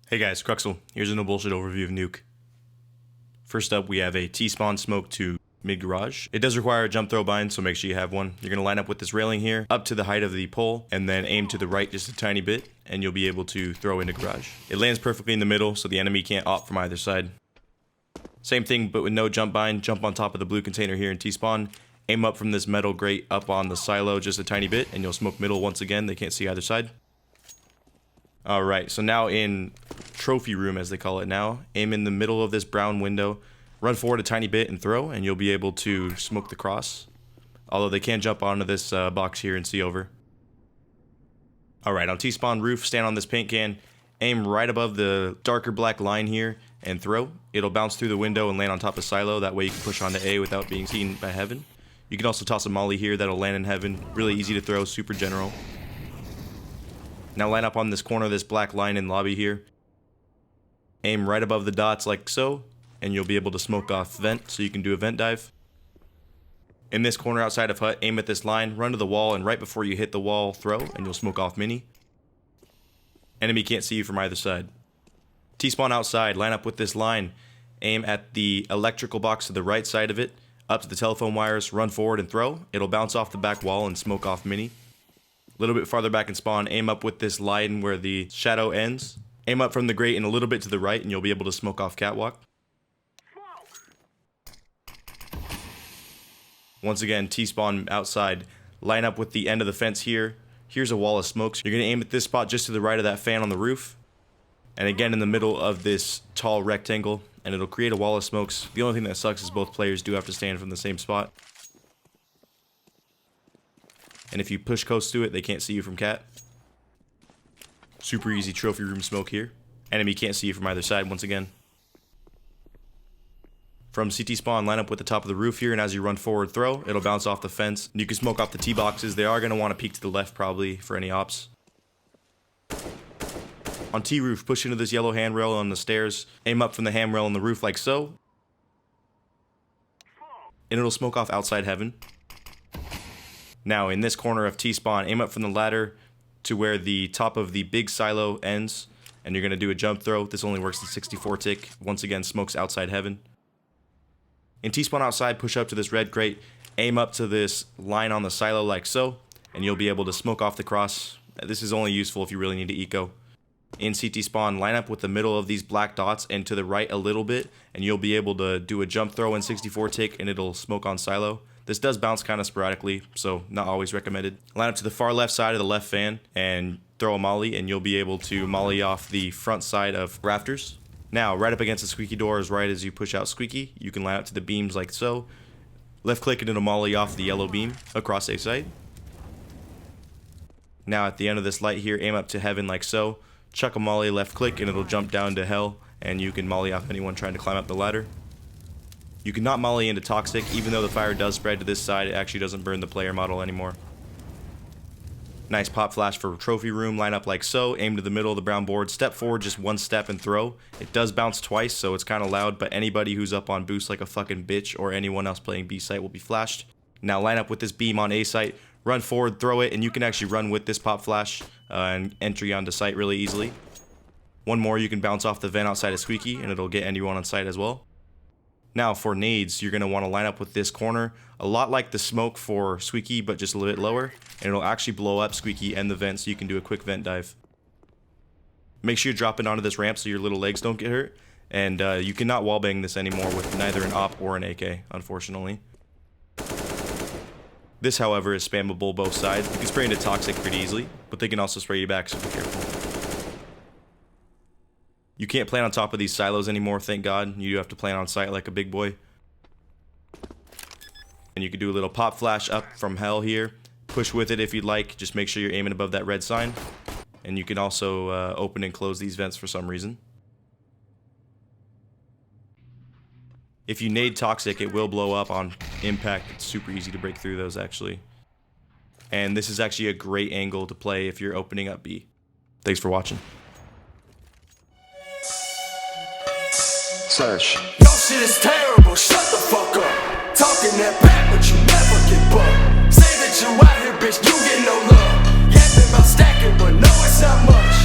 Hey guys, Cruxel. Here's a no bullshit overview of Nuke. First up, we have a T-spawn smoke to mid garage. It does require a jump throw bind, so make sure you have one. You're going to line up with this railing here, up to the height of the pole, and then aim to the right just a tiny bit, and you'll be able to throw into garage. It lands perfectly in the middle, so the enemy can't op from either side. Same thing, but with no jump bind. Jump on top of the blue container here in T-spawn. Aim up from this metal grate up on the silo just a tiny bit, and you'll smoke middle once again. They can't see either side. Alright, so now in trophy room, as they call it now, aim in the middle of this brown window, run forward a tiny bit and throw, and you'll be able to smoke the cross. Although they can jump onto this box here and see over. Alright, on T-spawn roof, stand on this paint can, aim right above the darker black line here, and throw. It'll bounce through the window and land on top of silo, that way you can push onto A without being seen by heaven. You can also toss a molly here that'll land in heaven, really easy to throw, super general. Now line up on this corner of this black line in lobby here. Aim right above the dots like so, and you'll be able to smoke off vent, so you can do a vent dive. In this corner outside of hut, aim at this line, run to the wall, and right before you hit the wall, throw, and you'll smoke off mini. Enemy can't see you from either side. T-spawn outside, line up with this line. Aim at the electrical box to the right side of it, up to the telephone wires, run forward and throw. It'll bounce off the back wall and smoke off mini. A little bit farther back in spawn, aim up with this line where the shadow ends. Aim up from the grate and a little bit to the right, and you'll be able to smoke off Catwalk. Once again, T-spawn outside. Line up with the end of the fence here. Here's a wall of smokes. You're going to aim at this spot just to the right of that fan on the roof. And again in the middle of this tall rectangle, and it'll create a wall of smokes. The only thing that sucks is both players do have to stand from the same spot. And if you push close to it, they can't see you from Cat. Super easy trophy room smoke here. Enemy can't see you from either side once again. From CT spawn, line up with the top of the roof here, and as you run forward, throw. It'll bounce off the fence. You can smoke off the T-boxes. They are going to want to peek to the left probably for any ops. On T-roof, push into this yellow handrail on the stairs. Aim up from the handrail on the roof like so. And it'll smoke off outside heaven. Now, in this corner of T-spawn, aim up from the ladder to where the top of the big silo ends, and you're going to do a jump throw. This only works in 64 tick. Once again, smokes outside heaven. In T-spawn outside, push up to this red grate, aim up to this line on the silo like so, and you'll be able to smoke off the cross. This is only useful if you really need to eco. In CT spawn, line up with the middle of these black dots and to the right a little bit, and you'll be able to do a jump throw in 64 tick, and it'll smoke on silo. This does bounce kind of sporadically, so not always recommended. Line up to the far left side of the left fan and throw a molly, and you'll be able to molly off the front side of Rafters. Now, right up against the Squeaky door is right as you push out Squeaky. You can line up to the beams like so. Left click and it'll molly off the yellow beam across a side. Now at the end of this light here, aim up to heaven like so. Chuck a molly, left click, and it'll jump down to hell, and you can molly off anyone trying to climb up the ladder. You cannot molly into toxic. Even though the fire does spread to this side, it actually doesn't burn the player model anymore. Nice pop flash for trophy room. Line up like so. Aim to the middle of the brown board. Step forward just one step and throw. It does bounce twice, so it's kind of loud, but anybody who's up on boost like a fucking bitch or anyone else playing B site will be flashed. Now line up with this beam on A site. Run forward, throw it, and you can actually run with this pop flash and entry onto site really easily. One more, you can bounce off the vent outside of Squeaky, and it'll get anyone on site as well. Now for nades, you're going to want to line up with this corner, a lot like the smoke for Squeaky, but just a little bit lower, and it'll actually blow up Squeaky and the vent, so you can do a quick vent dive. Make sure you drop it onto this ramp so your little legs don't get hurt, and you cannot wallbang this anymore with neither an op or an AK, unfortunately. This, however, is spammable both sides. You can spray into toxic pretty easily, but they can also spray you back, so be careful. You can't plant on top of these silos anymore, thank God. You do have to plant on site like a big boy. And you can do a little pop flash up from hell here. Push with it if you'd like. Just make sure you're aiming above that red sign. And you can also open and close these vents for some reason. If you nade toxic, it will blow up on impact. It's super easy to break through those, actually. And this is actually a great angle to play if you're opening up B. Thanks for watching. SESH. Your shit is terrible, shut the fuck up. Talking that back, but you never get bucked. Say that you out here, bitch, you get no love. Yapping about stacking, but no, it's not much.